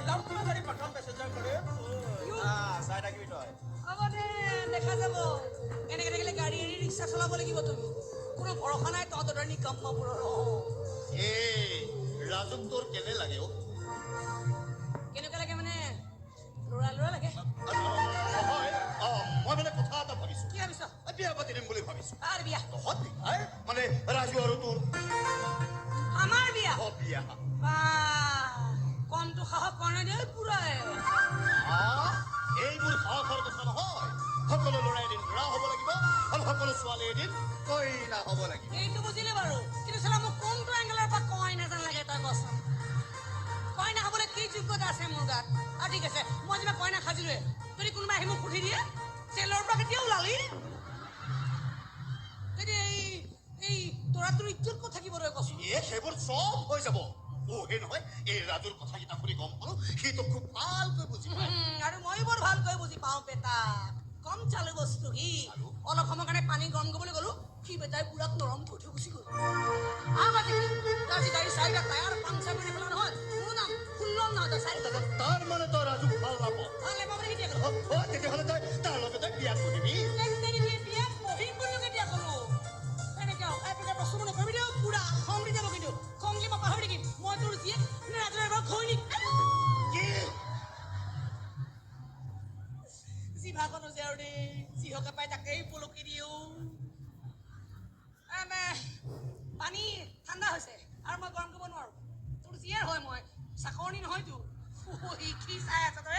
lắm cũng phải đi bắt con passenger কৰে side আগে বিটয় আমাৰে দেখা যাব এনেকে দেখলে গাড়ি এৰি ৰিক্সা চলাব লাগিব তুমি কোনো ভৰসা নাই তহঁতৰ নিকম্মবোৰৰ এই ৰাজুক তোৰ কেনে লাগে অ কেনেকুৱা লাগে মানে লৰা লৰা লাগে নহয় মই মানে কথা এটা ভাবিছো কি ভাবিছ বিয়া পাতি দিম বুলি ভাবিছো কাৰ বিয়া তহঁত মানে ৰাজু আৰু তোৰ আমাৰ বিয়া বিয়া কমটো সাহস কৰা নাই দেই পুৰাই এইবোৰ সাহসৰ কথা নহয় সকলো ল'ৰা এদিন ল'ৰা হ'ব লাগিব আৰু সকলো ছোৱালী এদিন কইনা হ'ব লাগিব এইটো বুজিলে বাৰু কিন্তু চালা মোক কোনটো এংগেলৰ পৰা কয় নাজান লাগে তই কচোন কইনা হ'বলৈ কি যোগ্যতা আছে মোৰ গাত আৰু ঠিক আছে মই যেনিবা কইনা সাজিলোৱে যদি কোনোবাই আহি মোক সুধি দিয়ে চেলৰ পৰা কেতিয়া ওলালি তেতিয়া এই তোৰা তোৰ ইজ্জত ক'ত থাকিব তই কচোন সেইবোৰ চব হৈ যাব সেই নহয় এই ৰাজুৰ কথাকেইটা শুনি গম পালো সি তোক খুব ভালকৈ বুজি পায় আৰু মই বৰ ভালকৈ বুজি পাওঁ বেটা কম চালু বস্তু সি অলপ সময়ৰ কাৰণে পানী গৰম কৰিবলৈ গ'লো সি বেটাই পুৰা নৰম থৈ থৈ গুচি গ'ল তাৰ গাড়ী চাৰিটা টায়াৰ পাংচাৰ কৰি পেলোৱা নহয় মোৰ নাম ফুল্লন নহয় তই চাৰি তাৰ মানে তই ৰাজুক ভাল নাপাৱ ভাল নাপাওঁ মানে কেতিয়া তেতিয়াহ'লে তই তাৰ লগতে বিয়া কৰিবি বিয়া পঢ়িম বুলিও কেতিয়া কৰোঁ এনেকৈ এপ্ৰিকাৰ প্ৰশ্ন নকৰিবি দেই পুৰা খং দি যাব কিন্তু খং দি মই পাহৰি থাকিম মই তোৰ জীয়েক ৰাজুৰ এবাৰ ঘৈণীক জিভাখনো যে আৰু দেই যিহকে পাই তাকেই পলকি দিওঁ পানী ঠাণ্ডা হৈছে আৰু মই গৰম কৰিব নোৱাৰো তোৰ জীয়াৰ হয় মই চাকৰণি নহয়তো কি চাই আছ তই